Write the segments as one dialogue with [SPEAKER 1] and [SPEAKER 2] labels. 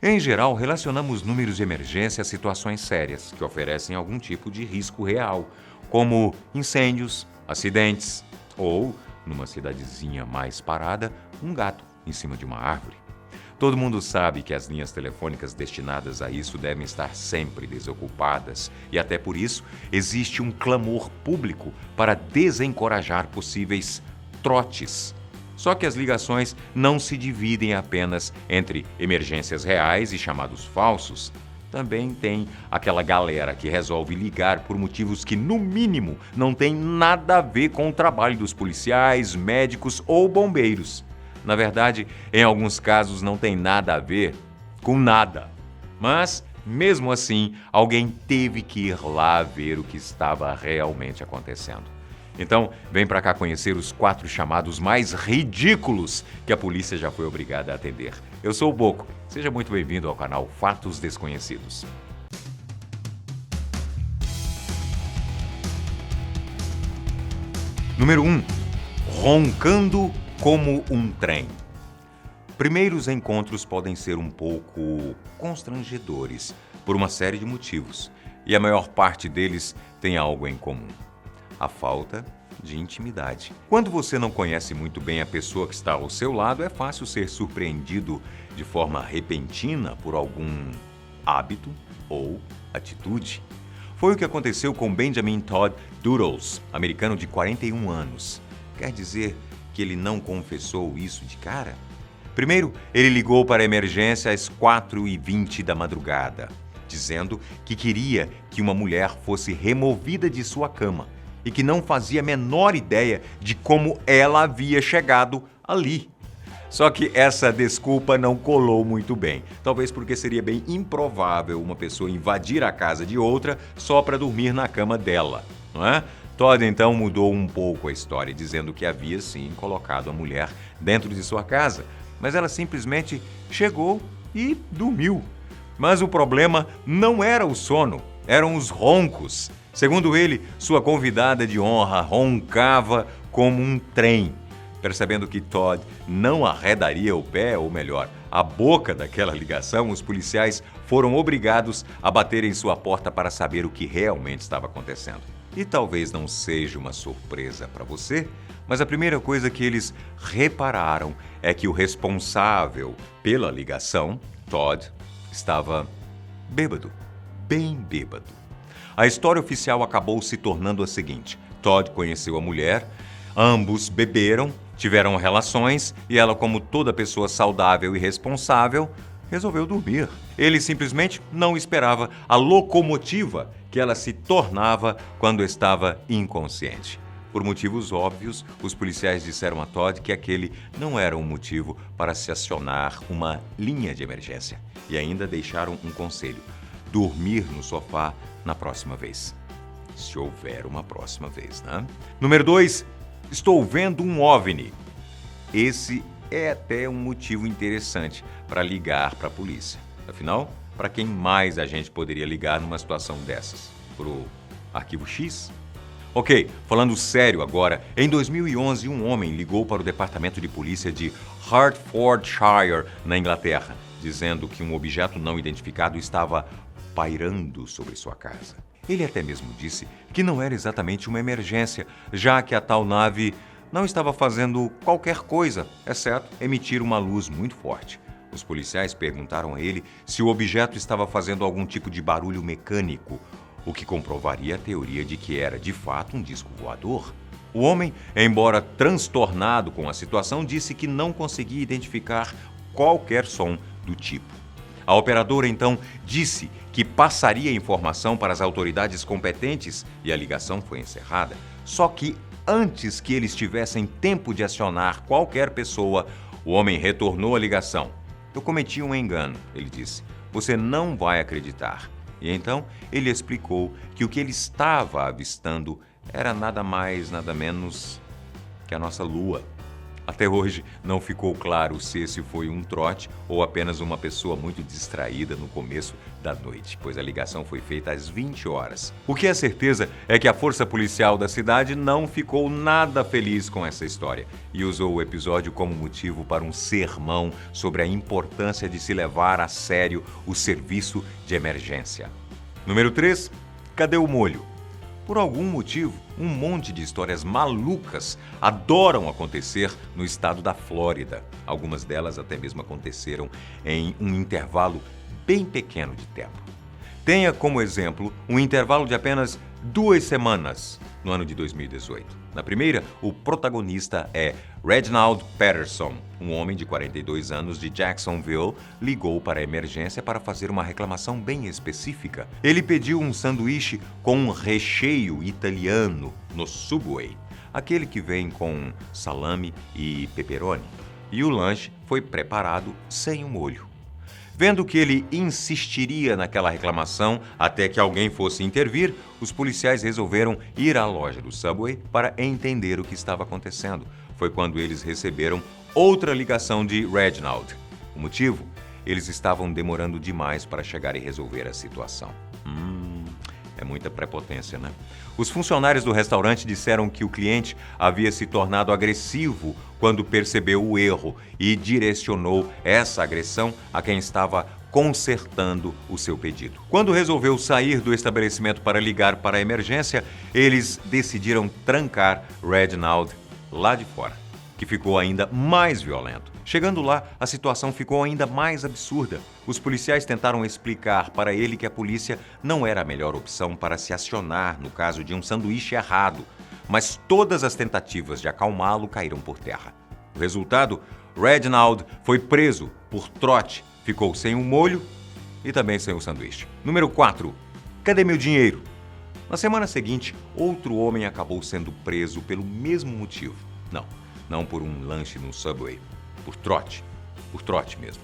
[SPEAKER 1] Em geral, relacionamos números de emergência a situações sérias que oferecem algum tipo de risco real, como incêndios, acidentes ou, numa cidadezinha mais parada, um gato em cima de uma árvore. Todo mundo sabe que as linhas telefônicas destinadas a isso devem estar sempre desocupadas e até por isso existe um clamor público para desencorajar possíveis trotes. Só que as ligações não se dividem apenas entre emergências reais e chamados falsos. Também tem aquela galera que resolve ligar por motivos que, no mínimo, não tem nada a ver com o trabalho dos policiais, médicos ou bombeiros. Na verdade, em alguns casos não tem nada a ver com nada. Mas, mesmo assim, alguém teve que ir lá ver o que estava realmente acontecendo. Então, vem pra cá conhecer os 4 chamados mais ridículos que a polícia já foi obrigada a atender. Eu sou o Boco. Seja muito bem-vindo ao canal Fatos Desconhecidos. Número 1. Roncando como um trem. Primeiros encontros podem ser um pouco constrangedores por uma série de motivos, e a maior parte deles tem algo em comum: a falta de intimidade. Quando você não conhece muito bem a pessoa que está ao seu lado, é fácil ser surpreendido de forma repentina por algum hábito ou atitude. Foi o que aconteceu com Benjamin Todd Doodles, americano de 41 anos. Quer dizer que ele não confessou isso de cara? Primeiro, ele ligou para a emergência às 4h20 da madrugada, dizendo que queria que uma mulher fosse removida de sua cama e que não fazia a menor ideia de como ela havia chegado ali. Só que essa desculpa não colou muito bem, talvez porque seria bem improvável uma pessoa invadir a casa de outra só para dormir na cama dela, não é? Todd então mudou um pouco a história, dizendo que havia sim colocado a mulher dentro de sua casa, mas ela simplesmente chegou e dormiu. Mas o problema não era o sono, eram os roncos. Segundo ele, sua convidada de honra roncava como um trem. Percebendo que Todd não arredaria o pé, ou melhor, a boca daquela ligação, os policiais foram obrigados a bater em sua porta para saber o que realmente estava acontecendo. E talvez não seja uma surpresa para você, mas a primeira coisa que eles repararam é que o responsável pela ligação, Todd, estava bêbado, bem bêbado. A história oficial acabou se tornando a seguinte: Todd conheceu a mulher, ambos beberam, tiveram relações e ela, como toda pessoa saudável e responsável, resolveu dormir. Ele simplesmente não esperava a locomotiva que ela se tornava quando estava inconsciente. Por motivos óbvios, os policiais disseram a Todd que aquele não era um motivo para se acionar uma linha de emergência e ainda deixaram um conselho: dormir no sofá na próxima vez. Se houver uma próxima vez, né? Número 2. Estou vendo um OVNI. Esse é até um motivo interessante para ligar para a polícia. Afinal, para quem mais a gente poderia ligar numa situação dessas? Pro Arquivo X? Ok, falando sério agora, em 2011 um homem ligou para o departamento de polícia de Hertfordshire, na Inglaterra, dizendo que um objeto não identificado estava pairando sobre sua casa. Ele até mesmo disse que não era exatamente uma emergência, já que a tal nave não estava fazendo qualquer coisa, exceto emitir uma luz muito forte. Os policiais perguntaram a ele se o objeto estava fazendo algum tipo de barulho mecânico, o que comprovaria a teoria de que era, de fato, um disco voador. O homem, embora transtornado com a situação, disse que não conseguia identificar qualquer som do tipo. A operadora, então, disse que passaria a informação para as autoridades competentes e a ligação foi encerrada. Só que, antes que eles tivessem tempo de acionar qualquer pessoa, o homem retornou a ligação. Eu cometi um engano, ele disse. Você não vai acreditar. E então ele explicou que o que ele estava avistando era nada mais, nada menos que a nossa Lua. Até hoje não ficou claro se esse foi um trote ou apenas uma pessoa muito distraída no começo da noite, pois a ligação foi feita às 20 horas. O que é certeza é que a força policial da cidade não ficou nada feliz com essa história e usou o episódio como motivo para um sermão sobre a importância de se levar a sério o serviço de emergência. Número 3. Cadê o molho? Por algum motivo, um monte de histórias malucas adoram acontecer no estado da Flórida. Algumas delas até mesmo aconteceram em um intervalo bem pequeno de tempo. Tenha como exemplo um intervalo de apenas 2 semanas no ano de 2018. Na primeira, o protagonista é Reginald Patterson, um homem de 42 anos de Jacksonville, ligou para a emergência para fazer uma reclamação bem específica. Ele pediu um sanduíche com um recheio italiano no Subway, aquele que vem com salame e pepperoni, e o lanche foi preparado sem o molho. Vendo que ele insistiria naquela reclamação até que alguém fosse intervir, os policiais resolveram ir à loja do Subway para entender o que estava acontecendo. Foi quando eles receberam outra ligação de Reginald. O motivo? Eles estavam demorando demais para chegar e resolver a situação. É muita prepotência, né? Os funcionários do restaurante disseram que o cliente havia se tornado agressivo quando percebeu o erro e direcionou essa agressão a quem estava consertando o seu pedido. Quando resolveu sair do estabelecimento para ligar para a emergência, eles decidiram trancar Reginald lá de fora, que ficou ainda mais violento. Chegando lá, a situação ficou ainda mais absurda. Os policiais tentaram explicar para ele que a polícia não era a melhor opção para se acionar no caso de um sanduíche errado, mas todas as tentativas de acalmá-lo caíram por terra. O resultado? Reginald foi preso por trote, ficou sem o molho e também sem o sanduíche. Número 4. Cadê meu dinheiro? Na semana seguinte, outro homem acabou sendo preso pelo mesmo motivo. Não por um lanche no Subway. Por trote mesmo.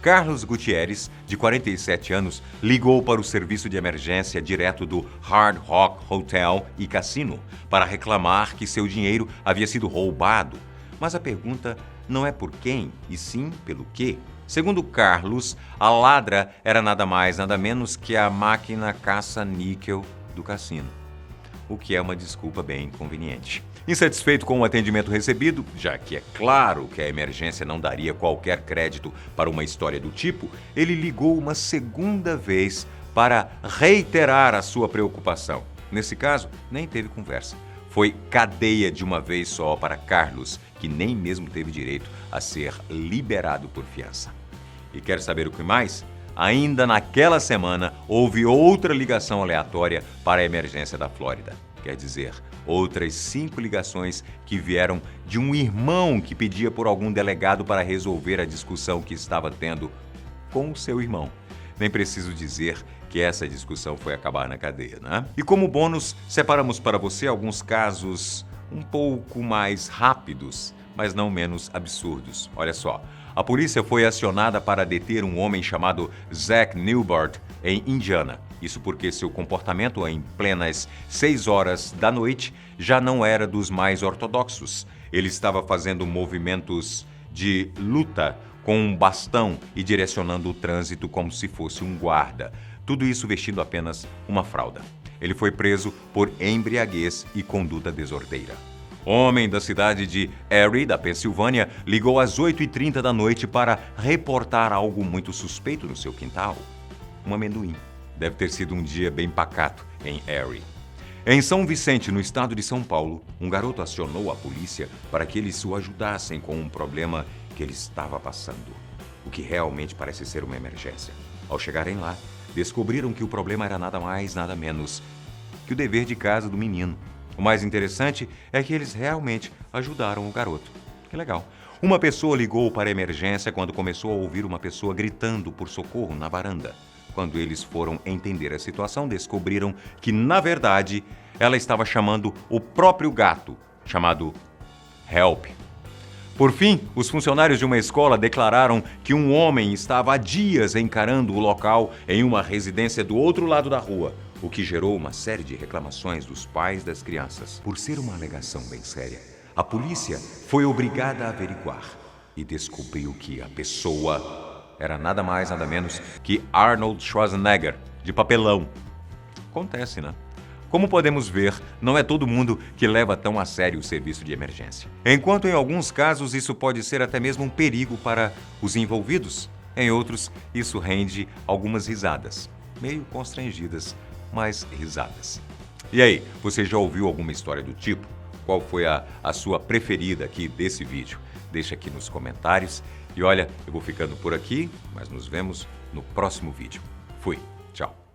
[SPEAKER 1] Carlos Gutierrez, de 47 anos, ligou para o serviço de emergência direto do Hard Rock Hotel e Cassino para reclamar que seu dinheiro havia sido roubado. Mas a pergunta não é por quem, e sim pelo quê. Segundo Carlos, a ladra era nada mais, nada menos que a máquina caça-níquel do cassino, o que é uma desculpa bem conveniente. Insatisfeito com o atendimento recebido, já que é claro que a emergência não daria qualquer crédito para uma história do tipo, ele ligou uma segunda vez para reiterar a sua preocupação. Nesse caso, nem teve conversa. Foi cadeia de uma vez só para Carlos, que nem mesmo teve direito a ser liberado por fiança. E quer saber o que mais? Ainda naquela semana, houve outra ligação aleatória para a emergência da Flórida. Quer dizer, outras 5 ligações que vieram de um irmão que pedia por algum delegado para resolver a discussão que estava tendo com o seu irmão. Nem preciso dizer que essa discussão foi acabar na cadeia, né? E como bônus, separamos para você alguns casos um pouco mais rápidos, mas não menos absurdos. Olha só, a polícia foi acionada para deter um homem chamado Zach Newbert em Indiana. Isso porque seu comportamento em plenas 6 horas da noite já não era dos mais ortodoxos. Ele estava fazendo movimentos de luta com um bastão e direcionando o trânsito como se fosse um guarda. Tudo isso vestindo apenas uma fralda. Ele foi preso por embriaguez e conduta desordeira. Homem da cidade de Erie, da Pensilvânia, ligou às 8h30 da noite para reportar algo muito suspeito no seu quintal. Um amendoim. Deve ter sido um dia bem pacato em Erie. Em São Vicente, no estado de São Paulo, um garoto acionou a polícia para que eles o ajudassem com um problema que ele estava passando, o que realmente parece ser uma emergência. Ao chegarem lá, descobriram que o problema era nada mais, nada menos que o dever de casa do menino. O mais interessante é que eles realmente ajudaram o garoto. Que legal. Uma pessoa ligou para a emergência quando começou a ouvir uma pessoa gritando por socorro na varanda. Quando eles foram entender a situação, descobriram que, na verdade, ela estava chamando o próprio gato, chamado Help. Por fim, os funcionários de uma escola declararam que um homem estava há dias encarando o local em uma residência do outro lado da rua, o que gerou uma série de reclamações dos pais das crianças. Por ser uma alegação bem séria, A polícia foi obrigada a averiguar e descobriu que a pessoa era nada mais, nada menos que Arnold Schwarzenegger, de papelão. Acontece, né? Como podemos ver, não é todo mundo que leva tão a sério o serviço de emergência. Enquanto em alguns casos isso pode ser até mesmo um perigo para os envolvidos, em outros isso rende algumas risadas, meio constrangidas, mas risadas. E aí, você já ouviu alguma história do tipo? Qual foi a sua preferida aqui desse vídeo? Deixa aqui nos comentários. E olha, eu vou ficando por aqui, mas nos vemos no próximo vídeo. Fui, tchau!